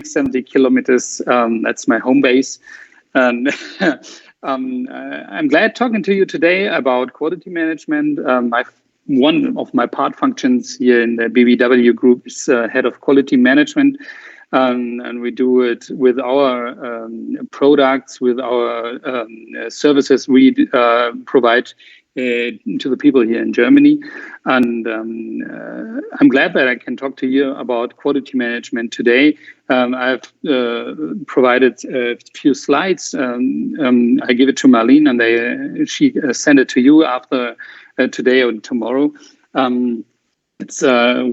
70 kilometers. That's my home base. And I'm glad talking to you today about quality management. One of my part functions here in the BBW group is head of quality management. And we do it with our products, with our services we provide to the people here in Germany. And I'm glad that I can talk to you about quality management today. I've provided a few slides. I give it to Marlene, and she send it to you after today or tomorrow. It's a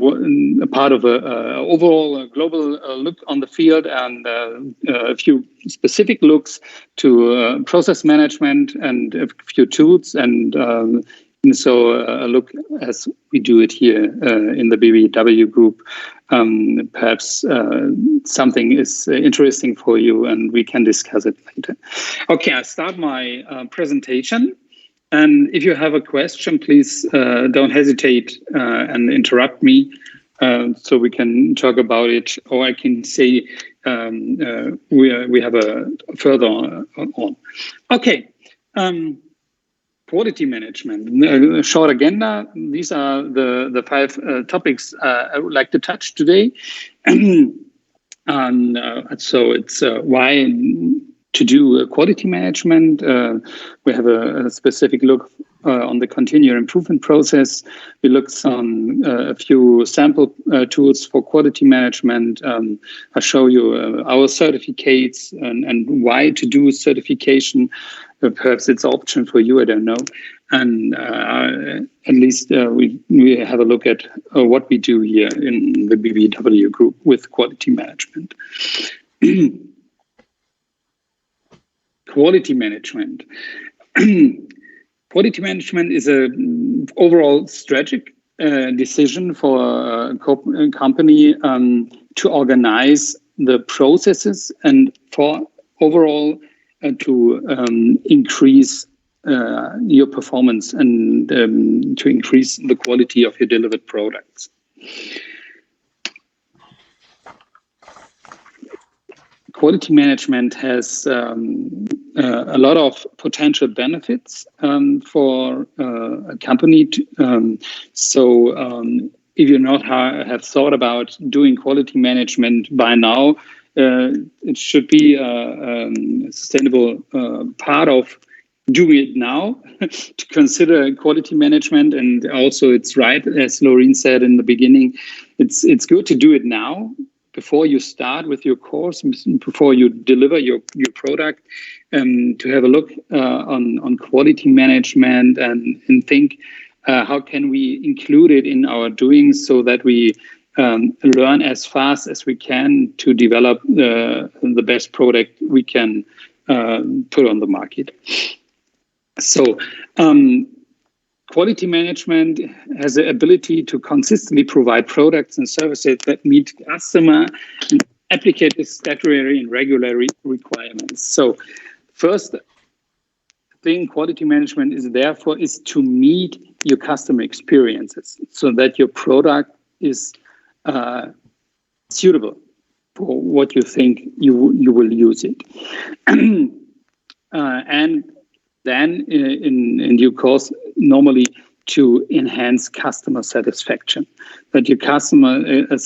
part of an overall global look on the field, and a few specific looks to process management and a few tools, and so a look as we do it here in the BBW group. Perhaps something is interesting for you, and we can discuss it later. Okay, I start my presentation. And if you have a question, please don't hesitate and interrupt me so we can talk about it, or I can say we have a further on. Okay, quality management, a short agenda. These are the 5 topics I would like to touch today. And so it's why to do quality management. We have a specific look on the continuous improvement process. We look on a few sample tools for quality management. I'll show you our certificates and why to do certification. Perhaps it's an option for you, I don't know. And at least we have a look at what we do here in the BBW group with quality management. Quality management. Quality management is an overall strategic decision for a company to organize the processes and for overall to increase your performance and to increase the quality of your delivered products. Quality management has a lot of potential benefits for a company. So if you not have thought about doing quality management by now, it should be a sustainable part of doing it now to consider quality management. And also it's right, as Laureen said in the beginning, it's good to do it now, before you start with your course, before you deliver your product, to have a look on quality management and think how can we include it in our doing so that we learn as fast as we can to develop the best product we can put on the market. So quality management has the ability to consistently provide products and services that meet customer and applicable statutory and regulatory requirements. So first thing quality management is there for is to meet your customer experiences so that your product is suitable for what you think you will use it. And then in due course, normally to enhance customer satisfaction. That your customer, a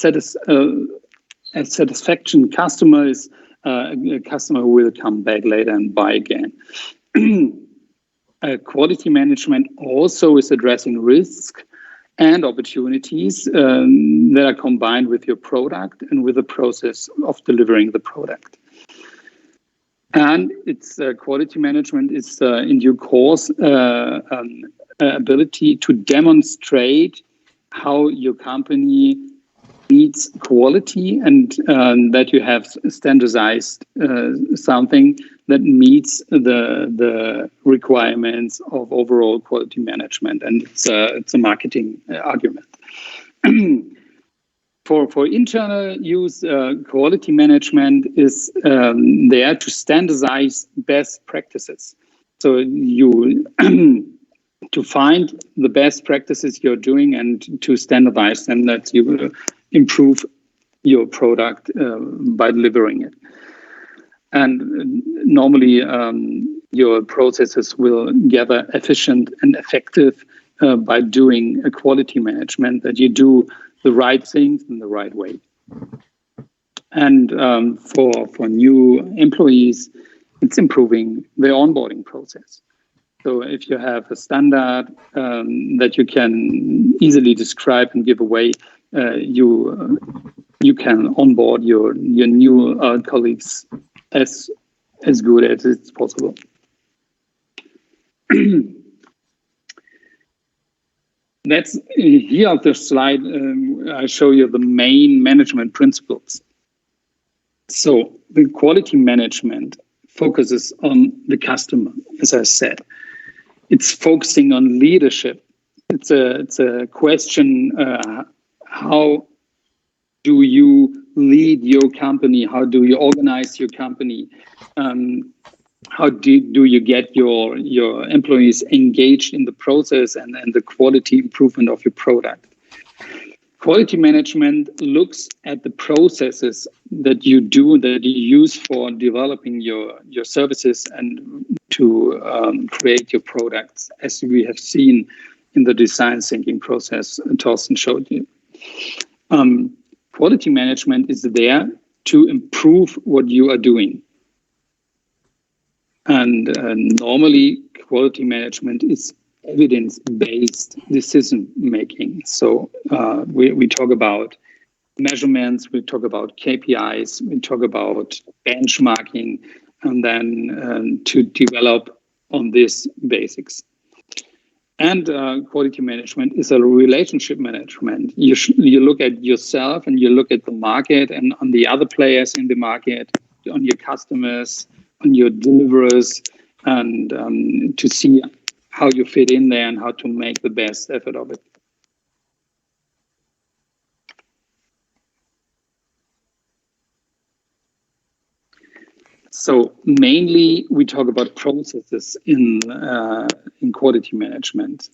satisfaction customer is a customer who will come back later and buy again. Quality management also is addressing risks and opportunities that are combined with your product and with the process of delivering the product. And its quality management is in due course ability to demonstrate how your company meets quality and that you have standardized something that meets the requirements of overall quality management. And it's a marketing argument. For internal use, quality management is there to standardize best practices. So you to find the best practices you're doing and to standardize them, that you will improve your product by delivering it. And normally your processes will gather efficient and effective by doing a quality management, that you do the right things in the right way. And for new employees, it's improving the onboarding process. So if you have a standard that you can easily describe and give away, you can onboard your new colleagues as good as it's possible. That's here on the slide. I show you the main management principles. So the quality management focuses on the customer, as I said. It's focusing on leadership. It's a question: how do you lead your company? How do you organize your company? How do you get your employees engaged in the process and the quality improvement of your product? Quality management looks at the processes that you do, that you use for developing your services and to create your products, as we have seen in the design thinking process Thorsten showed you. Quality management is there to improve what you are doing. And normally, quality management is evidence-based decision-making. So we talk about measurements, we talk about KPIs, we talk about benchmarking, and then to develop on these basics. And quality management is a relationship management. You look at yourself and you look at the market and on the other players in the market, on your customers, on your deliverers, and to see how you fit in there and how to make the best effort of it. So mainly we talk about processes in quality management.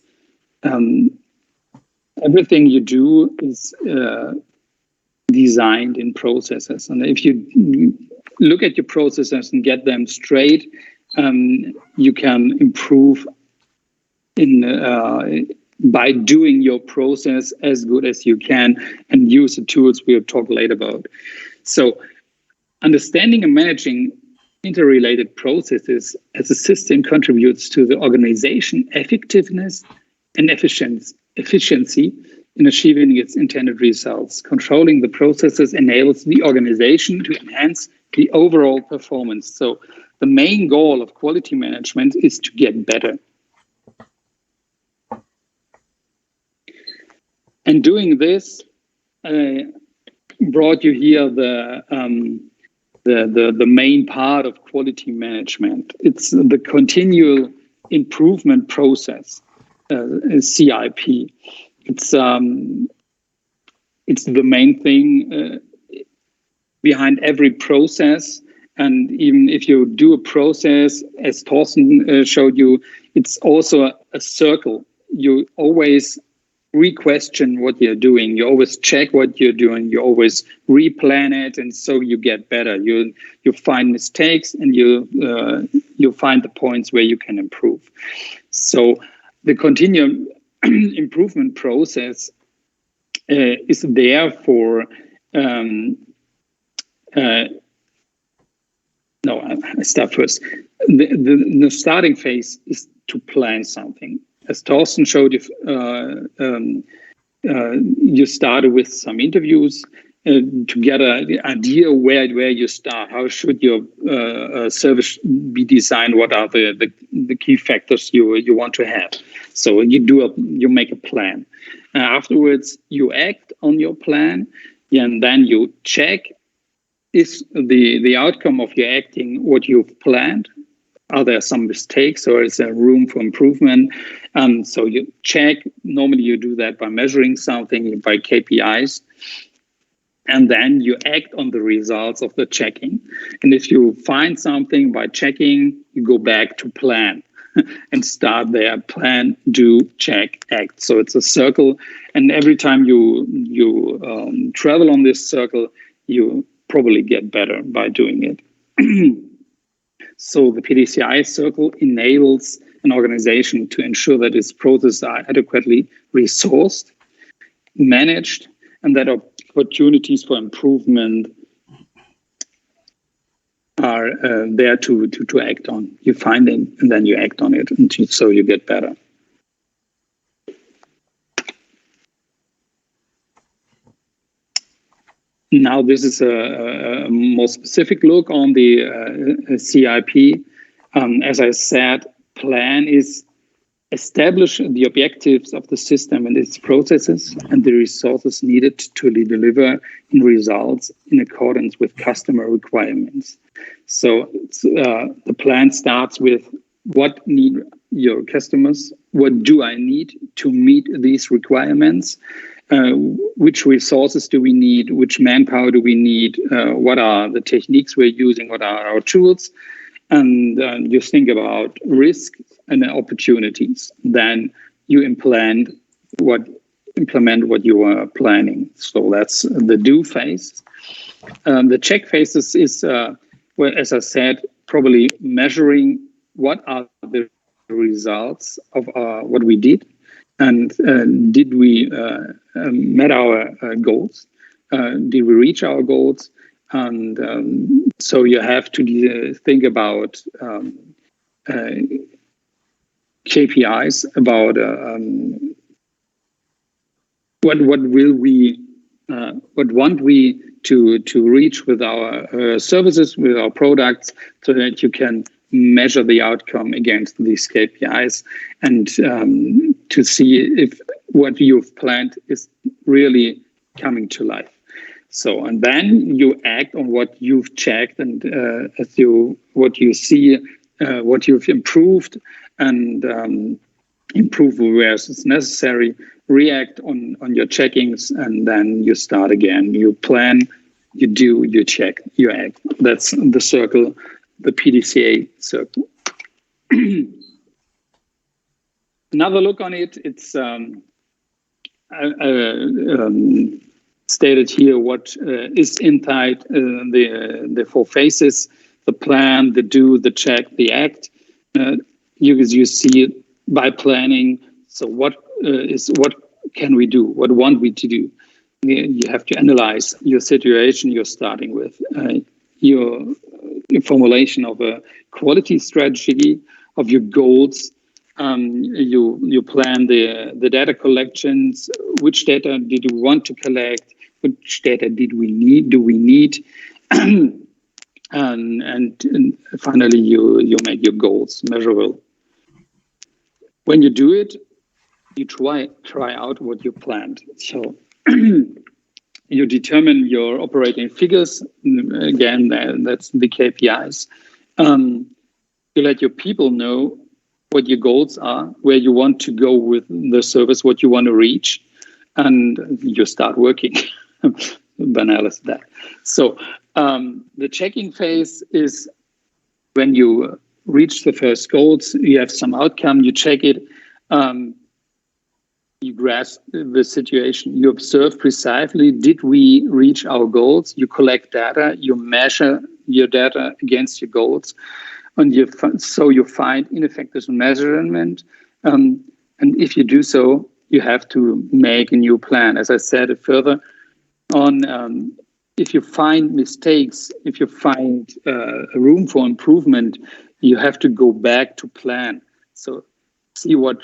Everything you do is designed in processes, and if you look at your processes and get them straight, you can improve by doing your process as good as you can and use the tools we'll talk later about. So understanding and managing interrelated processes as a system contributes to the organization effectiveness and efficiency in achieving its intended results. Controlling the processes enables the organization to enhance the overall performance. So the main goal of quality management is to get better. And doing this, brought you here the main part of quality management. It's the continual improvement process, CIP. It's the main thing behind every process. And even if you do a process, as Thorsten showed you, it's also a circle. You always re-question what you're doing. You always check what you're doing. You always replan it, and so you get better. You find mistakes, and you find the points where you can improve. So the continuum improvement process is there for. No, I start first. The starting phase is to plan something. As Thorsten showed you, you started with some interviews to get an idea where you start. How should your service be designed? What are the key factors you want to have? So you make a plan. Afterwards, you act on your plan, and then you check: is the outcome of your acting what you've planned? Are there some mistakes, or is there room for improvement? So you check. Normally you do that by measuring something, by KPIs. And then you act on the results of the checking. And if you find something by checking, you go back to plan. and start there. Plan, do, check, act. So it's a circle, and every time you travel on this circle, you probably get better by doing it. So the PDCI circle enables an organization to ensure that its processes are adequately resourced, managed, and that opportunities for improvement are there to act on. You find it and then you act on it, and so you get better. Now this is a more specific look on the CIP. As I said, plan is establish the objectives of the system and its processes and the resources needed to deliver results in accordance with customer requirements. So the plan starts with what need your customers, what do I need to meet these requirements, which resources do we need, which manpower do we need, what are the techniques we're using, what are our tools, and you think about risk and opportunities. Then you implement what you are planning. So that's the do phase. The check phase is well, as I said, probably measuring what are the results of what we did, and did we met our goals? Did we reach our goals? And so you have to think about KPIs, about what want we to reach with our services, with our products, so that you can measure the outcome against these KPIs, and to see if what you've planned is really coming to life. So, and then you act on what you've checked, and what you see, what you've improved, and improve where it's necessary. React on your checkings, and then you start again. You plan, you do, you check, you act. That's the circle, the PDCA circle. Another look on it. It's stated here what is inside the four phases: the plan, the do, the check, the act. You see it by planning. So what can we do? What want we to do? You have to analyze your situation you're starting with, your formulation of a quality strategy, of your goals. You plan the data collections. Which data did you want to collect? Which data do we need? And finally, you make your goals measurable. When you do it, you try out what you planned. So you determine your operating figures. Again, that's the KPIs. You let your people know what your goals are, where you want to go with the service, what you want to reach, and you start working. Banal as that. So the checking phase is when you reach the first goals, you have some outcome, you check it, you grasp the situation, you observe precisely, did we reach our goals? You collect data, you measure your data against your goals, and so you find ineffective measurement. And if you do so, you have to make a new plan. As I said further on, if you find mistakes, if you find room for improvement, you have to go back to plan. So see what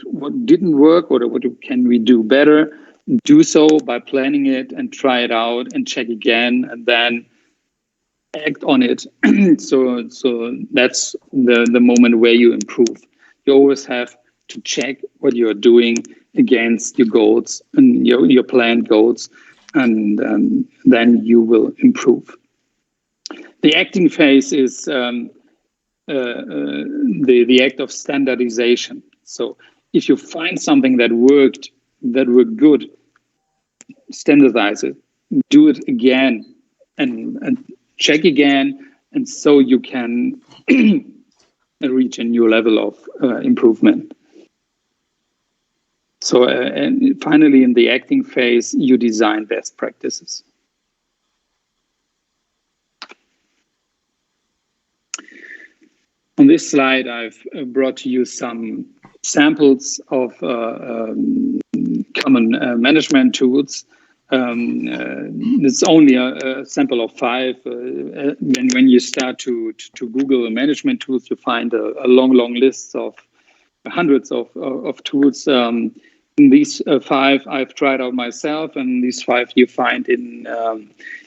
didn't work, or what can we do better. Do so by planning it and try it out and check again, and then act on it. So that's the moment where you improve. You always have to check what you're doing against your goals and your planned goals, and then you will improve. The acting phase is the act of standardization. So if you find something that worked good, standardize it, do it again, and check again, and so you can reach a new level of improvement. So and finally, in the acting phase, you design best practices. On this slide, I've brought to you some samples of common management tools. It's only a sample of 5. When you start to Google management tools, you find a long list of hundreds of tools. These 5 I've tried out myself, and these 5 you find in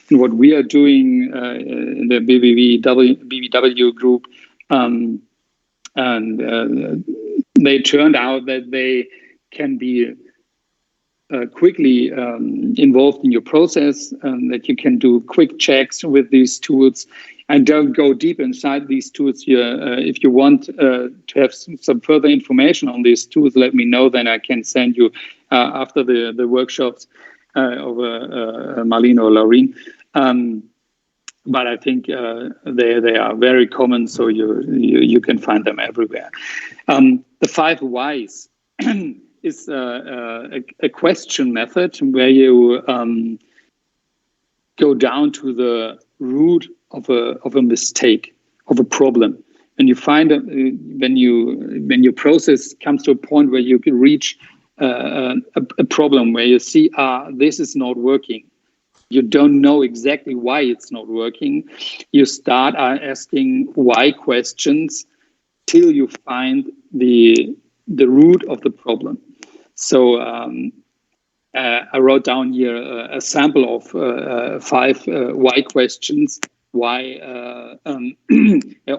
what we are doing in the BBW group. And they turned out that they can be quickly involved in your process, and that you can do quick checks with these tools. And don't go deep inside these tools here. If you want to have some further information on these tools, let me know. Then I can send you after the workshops over Marlene or Laureen. But I think they are very common, so you can find them everywhere. The 5 whys is a question method where you go down to the root of a mistake, of a problem, and you find when your process comes to a point where you can reach a problem where you see this is not working. You don't know exactly why it's not working. You start asking why questions till you find the root of the problem. So I wrote down here a sample of 5 why questions. Why an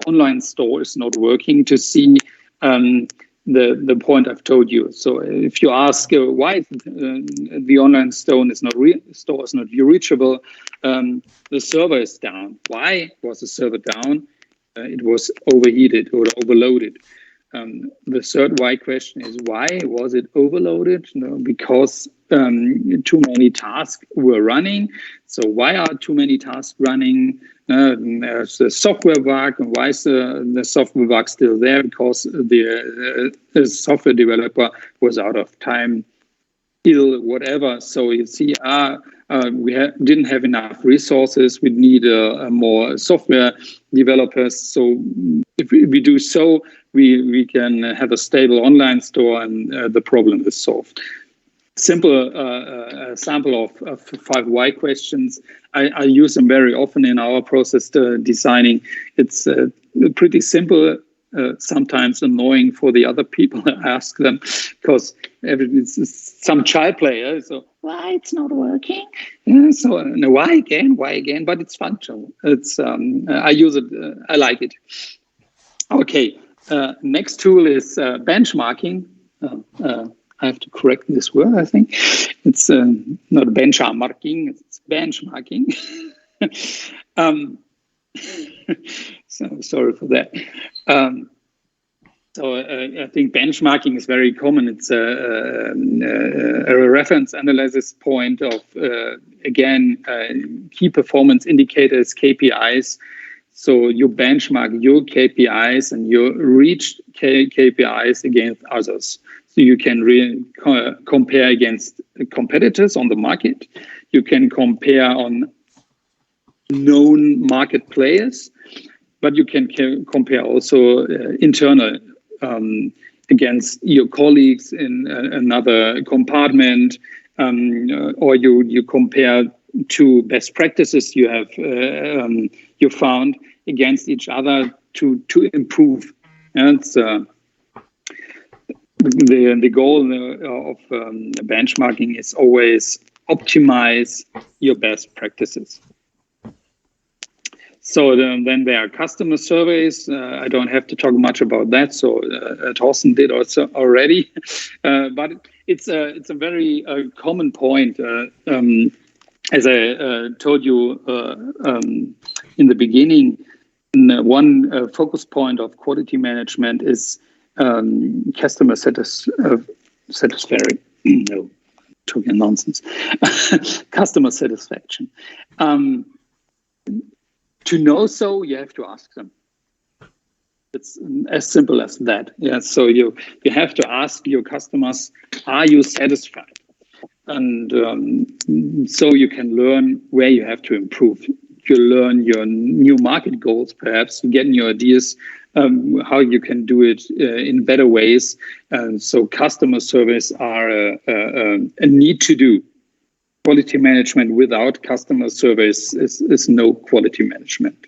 online store is not working, to see the point I've told you. So if you ask why the online store is not reachable, the server is down. Why was the server down? It was overheated or overloaded. The third why question is, why was it overloaded? Because too many tasks were running. So why are too many tasks running? There's a software bug, and why is the software bug still there? Because the software developer was out of time, ill, whatever. So you see, we didn't have enough resources. We need more software developers. So if we do so, we can have a stable online store, and the problem is solved. Simple sample of 5 why questions. I use them very often in our process designing. It's pretty simple, sometimes annoying for the other people to ask them, because it's some child player. So why it's not working? Yeah, so no, why again? But it's functional. It's I use it. I like it. Okay. Next tool is benchmarking. I have to correct this word, I think. It's not benchmarking, it's benchmarking. So sorry for that. So I think benchmarking is very common. It's a reference analysis point of, again, key performance indicators, KPIs. So you benchmark your KPIs and your reached KPIs against others. So you can compare against competitors on the market. You can compare on known market players, but you can compare also internal against your colleagues in another compartment, or you compare 2 best practices you have you found against each other to improve. And the goal of benchmarking is always optimize your best practices. So then there are customer surveys. I don't have to talk much about that. So Thorsten did also already, but it's a very common point. As I told you in the beginning, one focus point of quality management is customer satisfaction. No, talking nonsense. Customer satisfaction. To know so, you have to ask them. It's as simple as that. Yeah. So you have to ask your customers, are you satisfied? And so you can learn where you have to improve. You learn your new market goals, perhaps you get new ideas how you can do it in better ways. And so customer service are a need to do. Quality management without customer service is no quality management.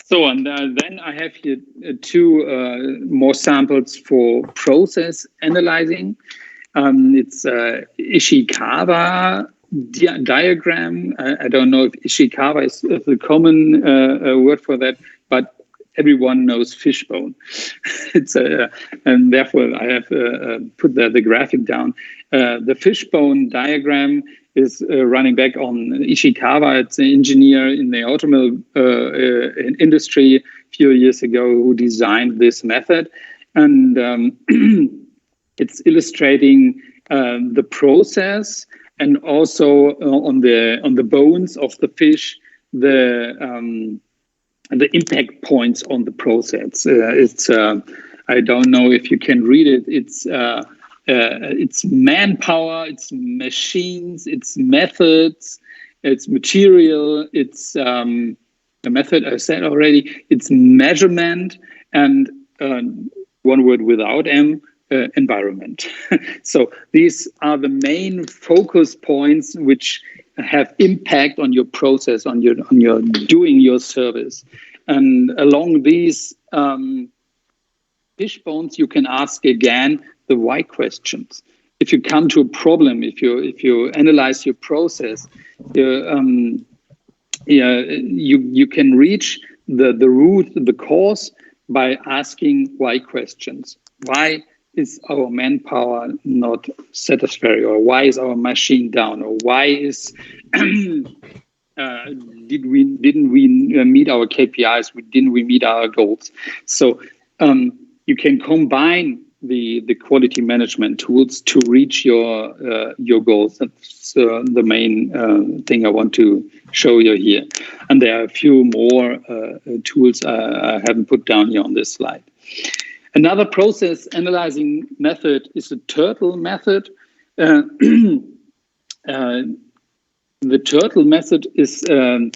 So, and then I have here two more samples for process analyzing. It's Ishikawa diagram. I don't know if Ishikawa is the common word for that, but everyone knows fishbone. It's and therefore I have put the graphic down. The fishbone diagram is running back on Ishikawa. It's an engineer in the automobile industry a few years ago who designed this method, and it's illustrating the process and also on the bones of the fish the impact points on the process. It's I don't know if you can read it. It's manpower, it's machines, it's methods, it's material, it's the method I said already. It's measurement and one word without M. Environment. So these are the main focus points which have impact on your process, on your doing your service. And along these fishbones, you can ask again the why questions. If you come to a problem, if you analyze your process, you can reach the root, the cause by asking why questions. Why is our manpower not satisfactory, or why is our machine down, or why is didn't we meet our KPIs? Didn't we meet our goals? So you can combine the quality management tools to reach your goals. That's the main thing I want to show you here. And there are a few more tools I haven't put down here on this slide. Another process analyzing method is the turtle method. The turtle method is the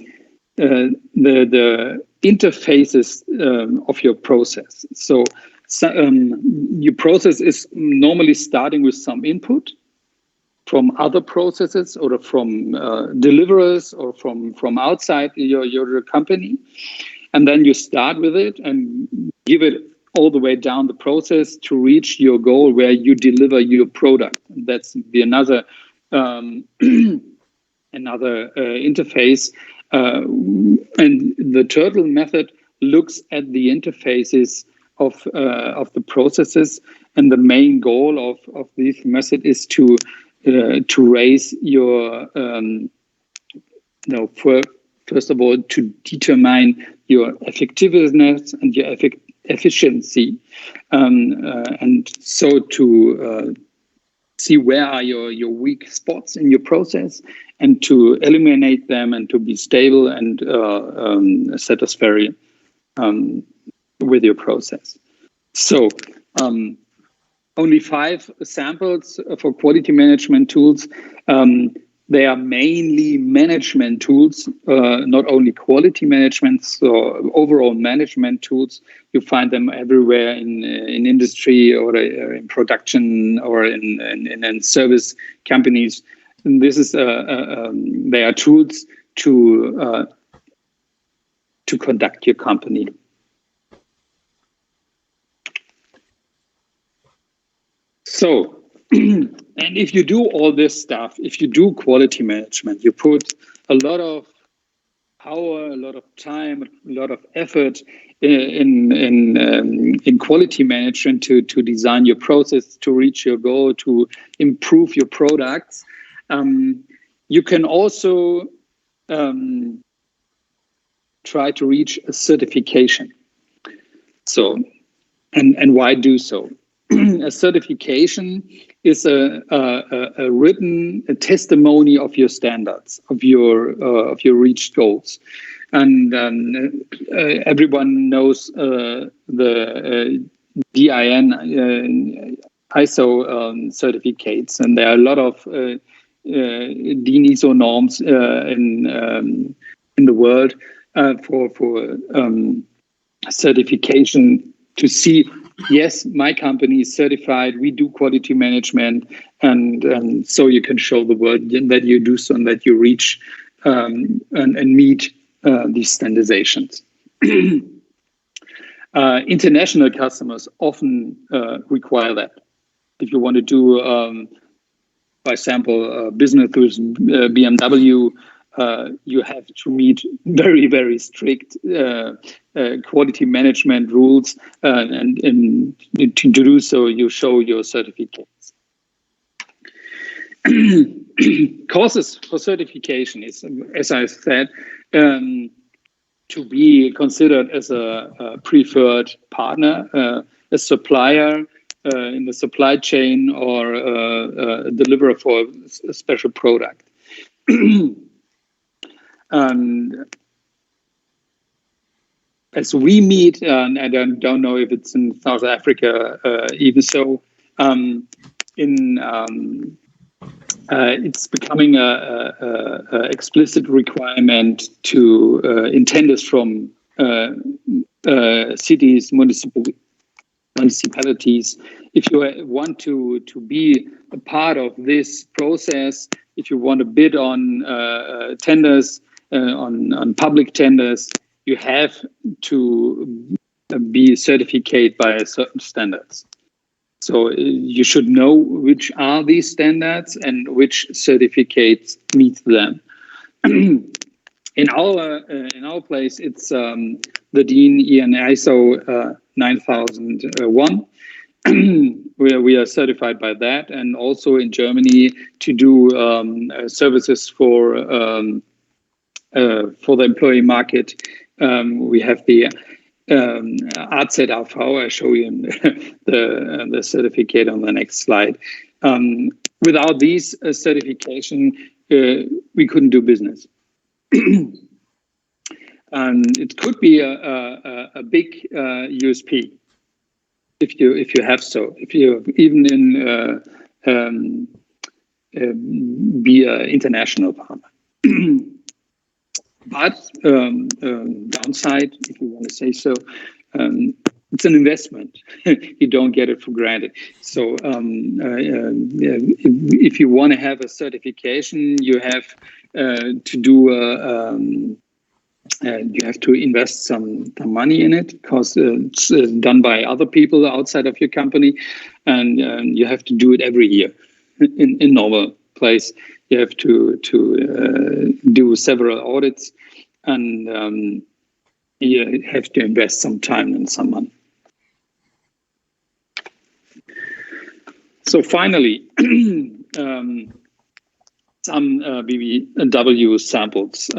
interfaces of your process. So your process is normally starting with some input from other processes or from deliverers or from outside your company. And then you start with it and give it all the way down the process to reach your goal where you deliver your product. That's another interface. And the turtle method looks at the interfaces of the processes, and the main goal of this method is to raise your first of all, to determine your effectiveness and your efficiency, and so to see where are your weak spots in your process, and to eliminate them, and to be stable and satisfactory with your process. So only 5 samples for quality management tools. They are mainly management tools, not only quality management, so overall management tools. You find them everywhere in industry or in production or in service companies. And this is they are tools to conduct your company. So, and if you do all this stuff, if you do quality management, you put a lot of power, a lot of time, a lot of effort in quality management to design your process, to reach your goal, to improve your products. You can also try to reach a certification. So, and why do so? A certification is a written testimony of your standards, of your reached goals. And everyone knows the DIN ISO certificates, and there are a lot of DIN ISO norms in the world for certification to see, yes, my company is certified, we do quality management, and so you can show the world that you do so and that you reach and meet these standardizations. International customers often require that. If you want to do, for example, business with BMW, you have to meet very, very strict quality management rules, and to do so, you show your certificates. Causes for certification is, as I said, to be considered as a preferred partner, a supplier in the supply chain, or a deliverer for a special product. And as we meet, and I don't know if it's in South Africa, even so, it's becoming a explicit requirement to in tenders from cities, municipalities. If you want to be a part of this process, if you want to bid on tenders, on public tenders, you have to be certified by certain standards. So you should know which are these standards and which certificates meet them. In our place, it's the DIN EN ISO 9001, where we are certified by that, and also in Germany to do services for the employee market. We have the AZAV. I show you the certificate on the next slide. Without these certification, we couldn't do business. And it could be a big USP if you have so. If you even be an international partner. But downside, if you want to say so, it's an investment. You don't get it for granted. So if you want to have a certification, you have to do you have to invest some money in it, because it's done by other people outside of your company, and you have to do it every year in normal place. You have to do several audits, and you have to invest some time and some money. So finally, some BBW samples.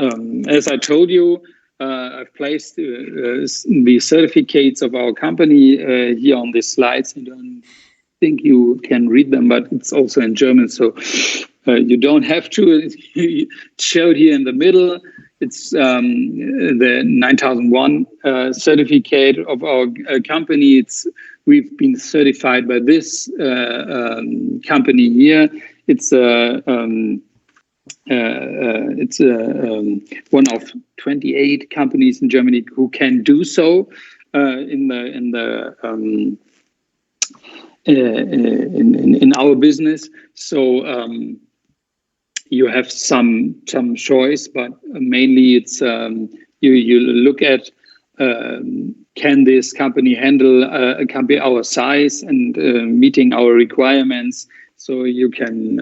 As I told you, I've placed the certificates of our company here on these slides. I don't think you can read them, but it's also in German, so you don't have to. It's showed here in the middle. It's the 9001 certificate of our company. We've been certified by this company here. It's one of 28 companies in Germany who can do so in our business. So you have some choice, but mainly it's you look at can this company handle a company our size and meeting our requirements. So you can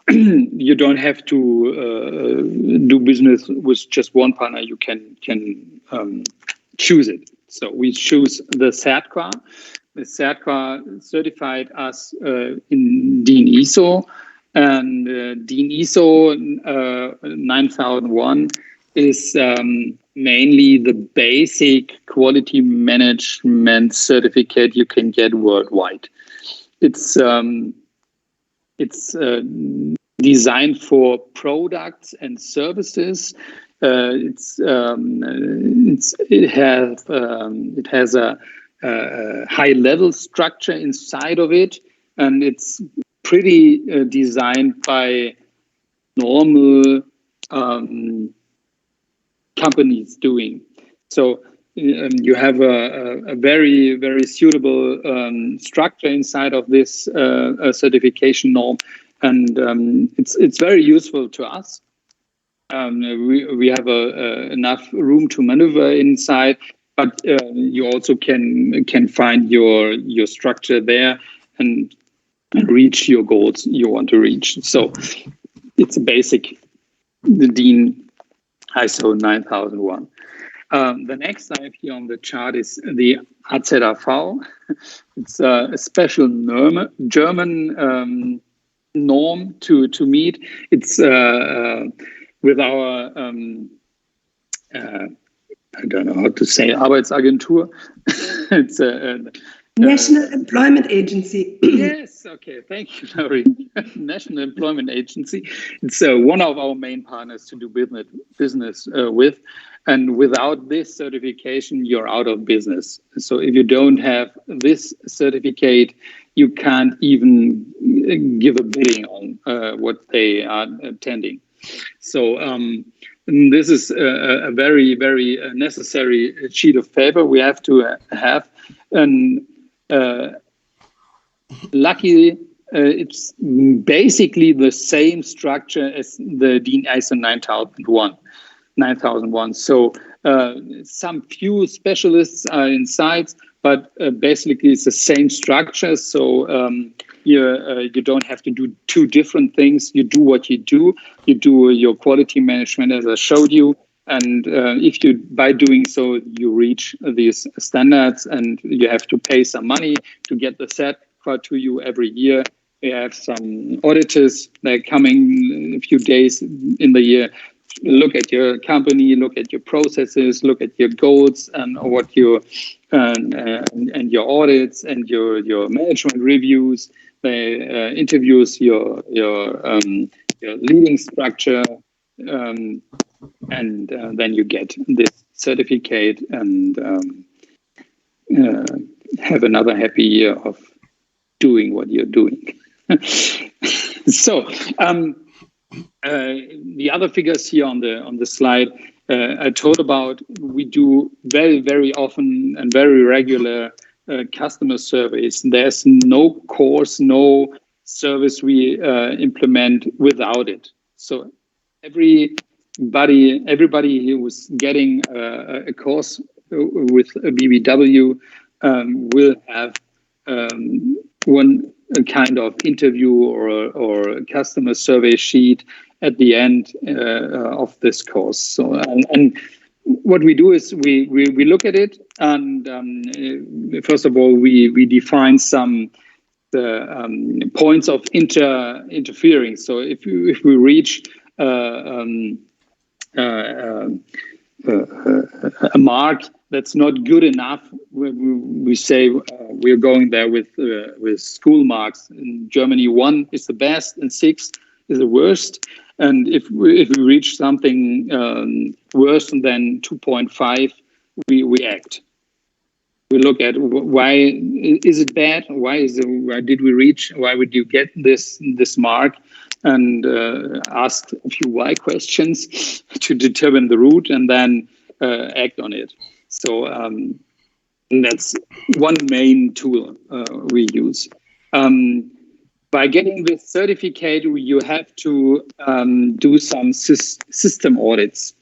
you don't have to do business with just one partner. You can choose it. So we choose the CERTQA. The CERTQA certified us in DIN ISO, and DIN ISO 9001 is mainly the basic quality management certificate you can get worldwide. It's designed for products and services. it has a high level structure inside of it, and it's pretty designed by normal companies doing. So you have a very, very suitable structure inside of this certification norm, and it's very useful to us. We have enough room to maneuver inside, but you also can find your structure there and reach your goals you want to reach. So it's a basic DIN ISO 9001. The next I have here on the chart is the AZAV. It's a special German norm to meet. It's with our I don't know how to say, Arbeitsagentur. It's a National Employment Agency. Yes, okay, thank you, Laurie. National Employment Agency. It's one of our main partners to do business with. And without this certification, you're out of business. So if you don't have this certificate, you can't even give a bidding on what they are attending. So this is a very, very necessary sheet of paper we have to have. And luckily, it's basically the same structure as the DIN ISO 9001. So some few specialists are inside, but basically it's the same structure. So you don't have to do two different things. You do what you do. You do your quality management as I showed you. And if you, by doing so, you reach these standards, and you have to pay some money to get the certificate to you every year. We have some auditors that are coming a few days in the year, look at your company, look at your processes, look at your goals, and what your and your audits and your management reviews. They interviews your leading structure. And then you get this certificate and have another happy year of doing what you're doing. So the other figures here on the slide I told about, we do very, very often and very regular customer surveys. There's no course, no service we implement without it. So everybody who is getting a course with a BBW will have one kind of interview or customer survey sheet at the end of this course. So and what we do is we look at it, and first of all we define some points of interfering. So if we reach a mark that's not good enough, we say we're going there with school marks. In Germany, 1 is the best and 6 is the worst. And if we reach something worse than 2.5, we act. We look at why is it bad? Why did we reach? Why would you get this mark? And ask a few why questions to determine the route, and then act on it. So that's one main tool we use. By getting this certificate, you have to do some system audits.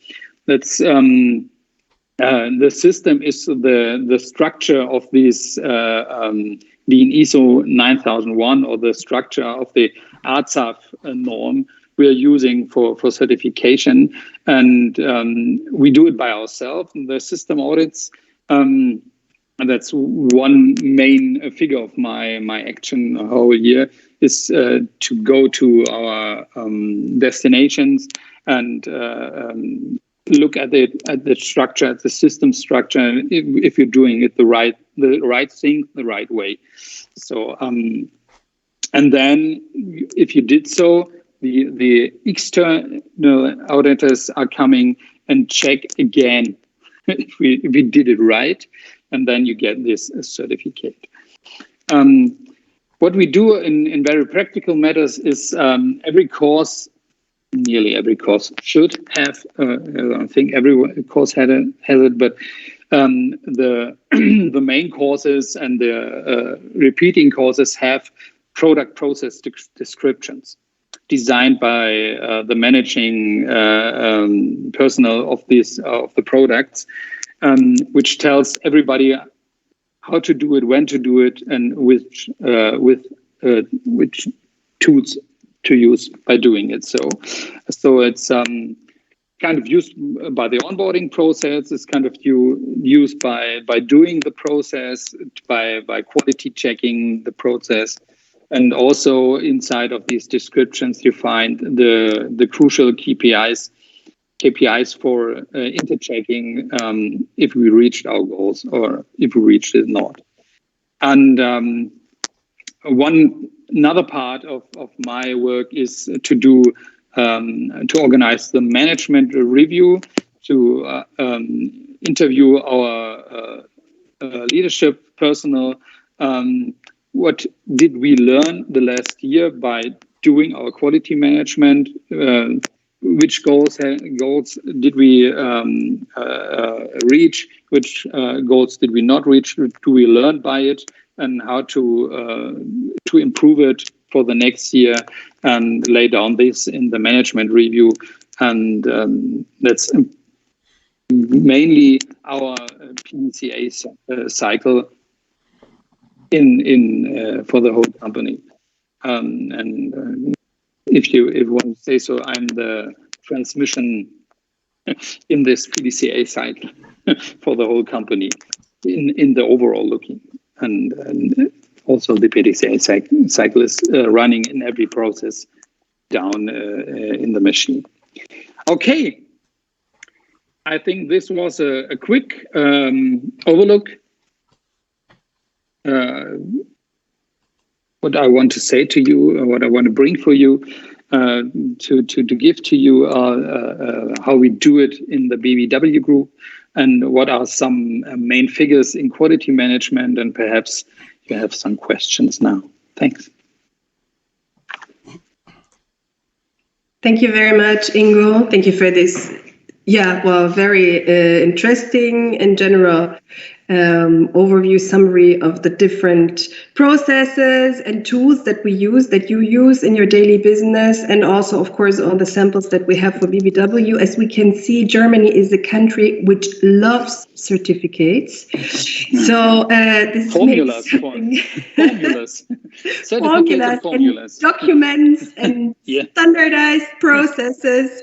That's the system is the structure of this DIN ISO 9001, or the structure of the AZAV norm we are using for certification, and we do it by ourselves. The system audits, and that's one main figure of my action a whole year, is to go to our destinations and look at the structure, at the system structure, if you're doing it the right thing, the right way. So and then if you did so, the external auditors are coming and check again if we did it right, and then you get this certificate. What we do in very practical matters is nearly every course should have. I think every course has it, but the the main courses and the repeating courses have product process descriptions designed by the managing personnel of the products, which tells everybody how to do it, when to do it, and which tools to use by doing it. So it's kind of used by the onboarding process. It's kind of used by doing the process, by quality checking the process, and also inside of these descriptions you find the crucial KPIs for interchecking if we reached our goals or if we reached it not. And another part of my work is to organize the management review, to interview our leadership personnel. What did we learn the last year by doing our quality management? Which goals did we reach? Which goals did we not reach? Do we learn by it? And how to improve it for the next year, and lay down this in the management review. And that's mainly our PDCA cycle in for the whole company. If you want to say so, I'm the transmission in this PDCA cycle for the whole company in the overall looking. And also the PDCA cycle is running in every process down in the machine. Okay, I think this was a quick overlook. What I want to say to you, what I want to bring for you, to give to you how we do it in the BBW group, and what are some main figures in quality management, and perhaps you have some questions now. Thanks. Thank you very much, Ingo. Thank you for this, very interesting and general overview summary of the different processes and tools that you use in your daily business, and also, of course, all the samples that we have for BBW. As we can see, Germany is a country which loves certificates. So this formulas, formulas and documents and standardized processes.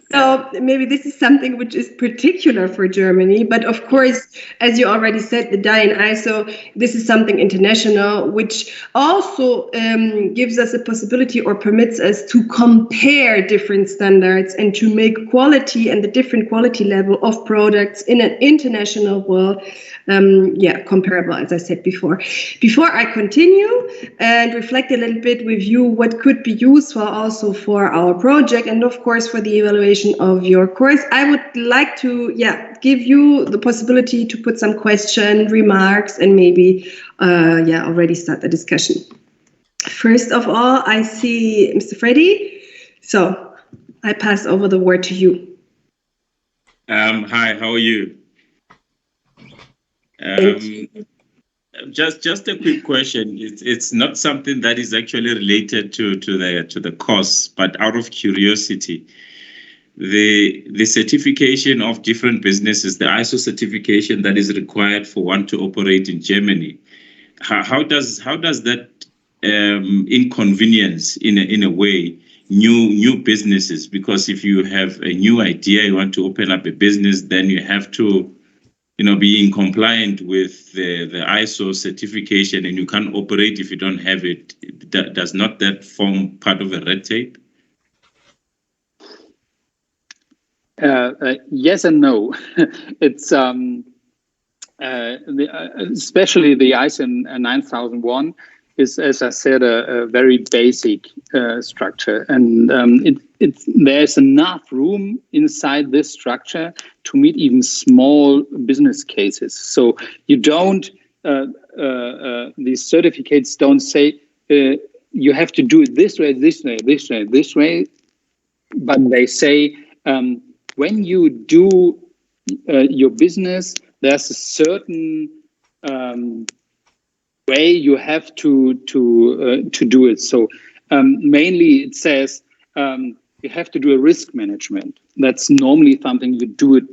So maybe this is something which is particular for Germany, but of course, as you already said, the DIN ISO, this is something international, which also gives us a possibility or permits us to compare different standards and to make quality and the different quality level of products in an international world comparable, as I said before. Before I continue and reflect a little bit with you what could be useful also for our project and of course for the evaluation of your course, I would like to give you the possibility to put some question, remarks, and maybe already start the discussion. First of all, I see Mr. Freddy, so I pass over the word to you. Hi, how are you? Just a quick question. It's not something that is actually related to the course, but out of curiosity, the certification of different businesses, the ISO certification that is required for one to operate in Germany, how does that inconvenience in a way new businesses? Because if you have a new idea, you want to open up a business, then you have to being compliant with the ISO certification, and you can't operate if you don't have it. Does not that form part of a red tape? Yes and no. It's especially the ISO 9001 is, as I said, a very basic structure, and there's enough room inside this structure to meet even small business cases. So you don't these certificates don't say you have to do it this way, this way, this way, this way, but they say when you do your business, there's a certain way you have to do it. So mainly it says you have to do a risk management. That's normally something you do it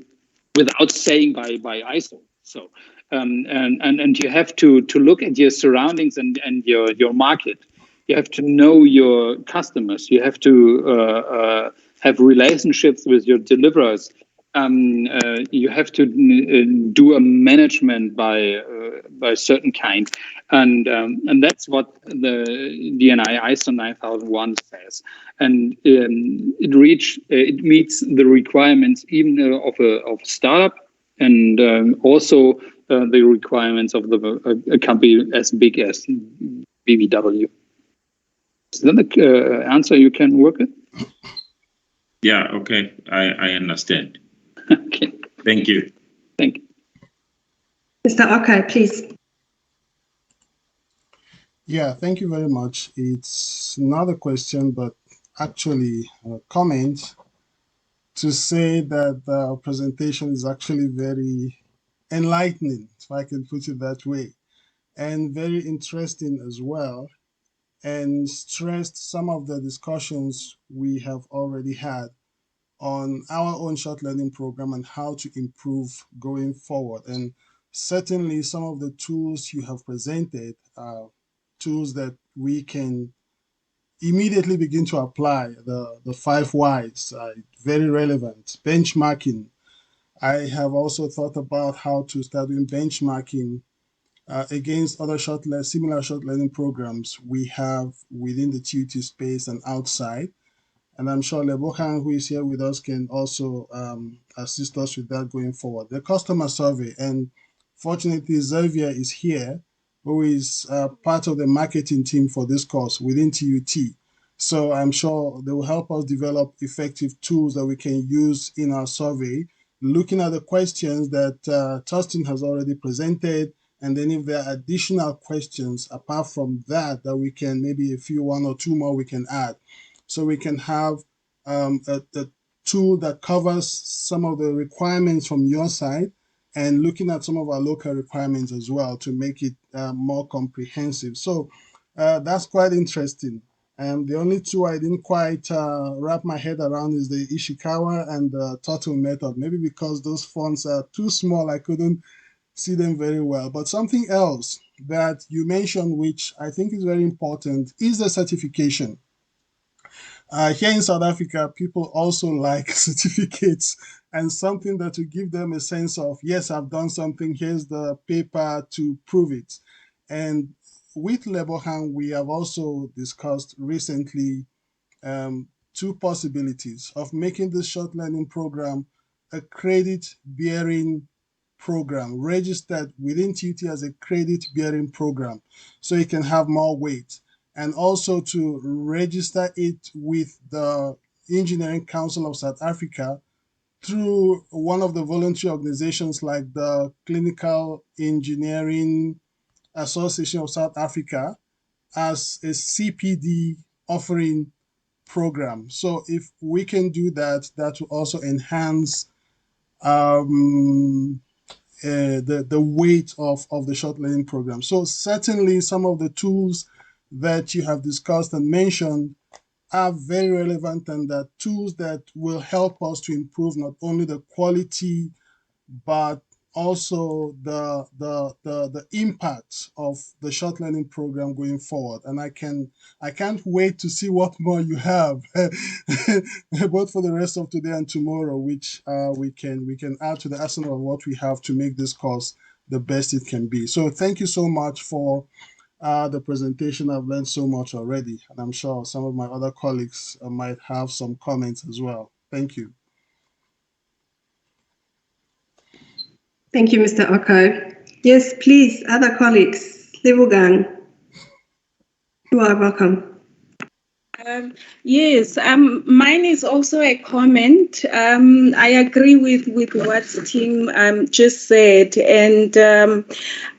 without saying by ISO. So and you have to look at your surroundings and your market. You have to know your customers. You have to have relationships with your deliverers. You have to do a management by certain kind, and that's what the DNI ISO 9001 says, and it meets the requirements even of a startup, and also the requirements of a company as big as BBW. Is that the answer you can work with? Yeah, okay, I understand. Okay. Thank you. Thank you. Mr. Okay, please. Yeah, thank you very much. It's not a question, but actually a comment to say that the presentation is actually very enlightening, if I can put it that way, and very interesting as well, and stressed some of the discussions we have already had on our own short learning program and how to improve going forward. And certainly some of the tools you have presented are tools that we can immediately begin to apply. The 5 whys are very relevant. Benchmarking. I have also thought about how to start doing benchmarking against other similar short learning programs we have within the TUT space and outside. And I'm sure Lebohang, who is here with us, can also assist us with that going forward. The customer survey, and fortunately Xavier is here, who is part of the marketing team for this course within TUT. So I'm sure they will help us develop effective tools that we can use in our survey, looking at the questions that Thorsten has already presented, and then if there are additional questions apart from that we can, maybe one or two more we can add. So we can have a tool that covers some of the requirements from your side and looking at some of our local requirements as well to make it more comprehensive. So that's quite interesting. The only two I didn't quite wrap my head around is the Ishikawa and the turtle method, maybe because those fonts are too small, I couldn't see them very well. But something else that you mentioned, which I think is very important, is the certification. Here in South Africa, people also like certificates and something that will give them a sense of, yes, I've done something, here's the paper to prove it. And with Lebohang, we have also discussed recently two possibilities of making this short learning program a credit-bearing program, registered within TUT as a credit-bearing program, so it can have more weight, and also to register it with the Engineering Council of South Africa through one of the voluntary organizations like the Clinical Engineering Association of South Africa as a CPD offering program. So if we can do that, that will also enhance the weight of the short learning program. So certainly some of the tools that you have discussed and mentioned are very relevant, and that tools that will help us to improve not only the quality but also the impact of the short learning program going forward. And I can't wait to see what more you have both for the rest of today and tomorrow, which we can add to the arsenal of what we have to make this course the best it can be. So thank you so much for the presentation. I've learned so much already, and I'm sure some of my other colleagues might have some comments as well. Thank you. Thank you, Mr. Okay. Yes, please, other colleagues. Lebogang. You are welcome. Yes, mine is also a comment. I agree with what Tim just said, and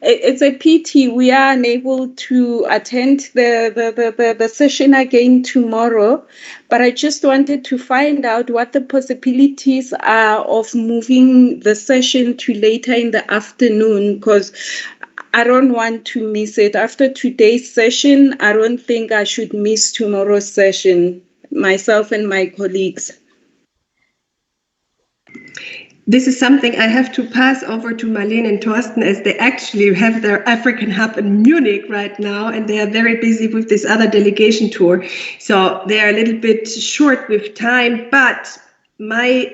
it's a pity we are unable to attend the session again tomorrow. But I just wanted to find out what the possibilities are of moving the session to later in the afternoon, because I don't want to miss it. After today's session, I don't think I should miss tomorrow's session, myself and my colleagues. This is something I have to pass over to Marlene and Thorsten, as they actually have their African hub in Munich right now, and they are very busy with this other delegation tour. So they are a little bit short with time, but my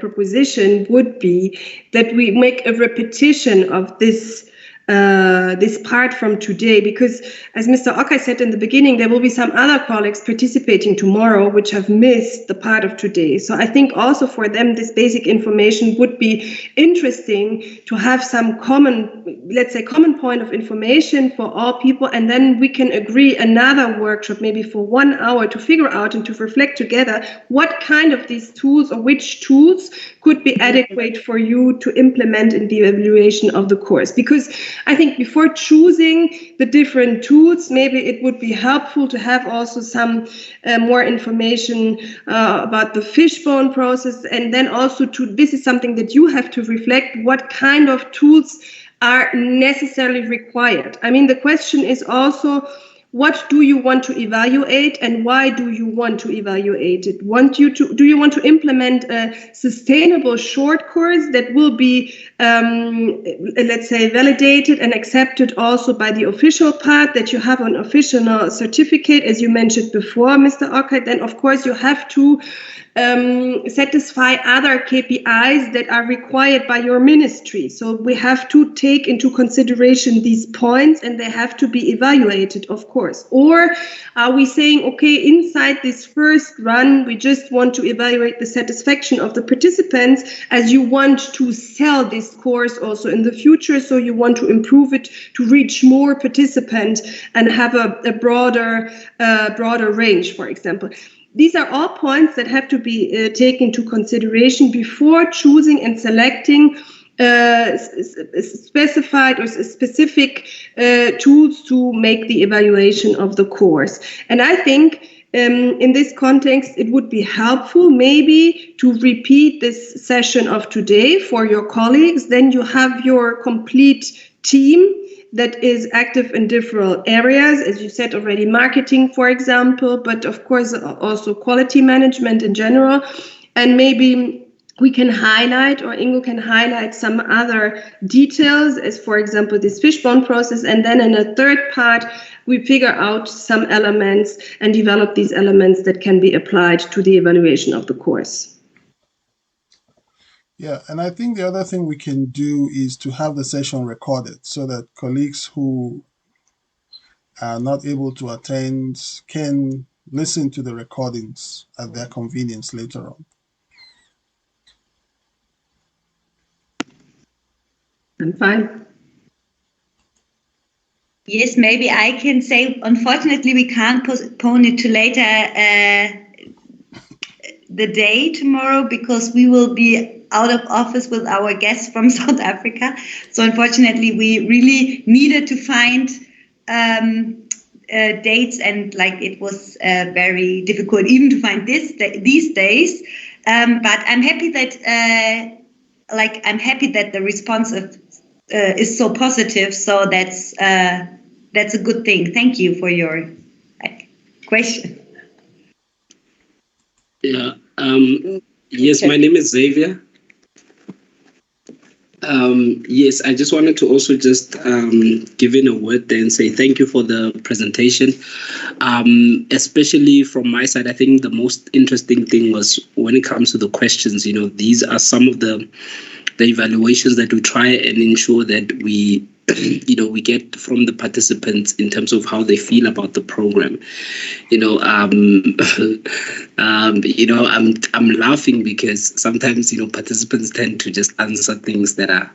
proposition would be that we make a repetition of this part from today, because as Mr. Okai said in the beginning, there will be some other colleagues participating tomorrow which have missed the part of today. So I think also for them this basic information would be interesting, to have some common point of information for all people, and then we can agree another workshop maybe for 1 hour to figure out and to reflect together what kind of these tools or which tools could be adequate for you to implement in the evaluation of the course. Because I think before choosing the different tools, maybe it would be helpful to have also some more information about the fishbone process, and then also this is something that you have to reflect, what kind of tools are necessarily required. I mean, the question is also, what do you want to evaluate, and why do you want to evaluate it? Do you want to implement a sustainable short course that will be, let's say, validated and accepted also by the official part, that you have an official certificate, as you mentioned before, Mr. Okai? Then, of course, you have to satisfy other KPIs that are required by your ministry. So we have to take into consideration these points, and they have to be evaluated, of course. Or are we saying, okay, inside this first run, we just want to evaluate the satisfaction of the participants, as you want to sell this course also in the future, so you want to improve it to reach more participants and have a broader range, for example. These are all points that have to be taken into consideration before choosing and selecting specified or specific tools to make the evaluation of the course. And I think in this context, it would be helpful maybe to repeat this session of today for your colleagues. Then you have your complete team that is active in different areas, as you said already, marketing, for example, but of course also quality management in general. And maybe we can highlight, or Ingo can highlight, some other details, as for example this fishbone process, and then in a third part we figure out some elements and develop these elements that can be applied to the evaluation of the course. Yeah, and I think the other thing we can do is to have the session recorded, so that colleagues who are not able to attend can listen to the recordings at their convenience later on. I'm fine. Yes, maybe I can say, unfortunately, we can't postpone it to later the day tomorrow, because we will be out of office with our guests from South Africa. So unfortunately, we really needed to find dates, and it was very difficult even to find these days. But I'm happy that the response is so positive. So that's a good thing. Thank you for your question. Yeah. Yes, my name is Xavier. Yes, I just wanted to also just give in a word there and say thank you for the presentation. Especially from my side, I think the most interesting thing was when it comes to the questions. These are some of the evaluations that we try and ensure that we we get from the participants in terms of how they feel about the program. I'm laughing because sometimes participants tend to just answer things that are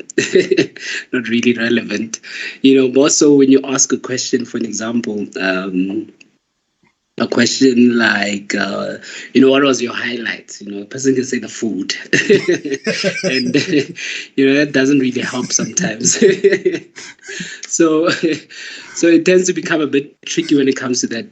not really relevant. More so when you ask a question, for an example, a question like, what was your highlights? A person can say the food. And, that doesn't really help sometimes. So it tends to become a bit tricky when it comes to that.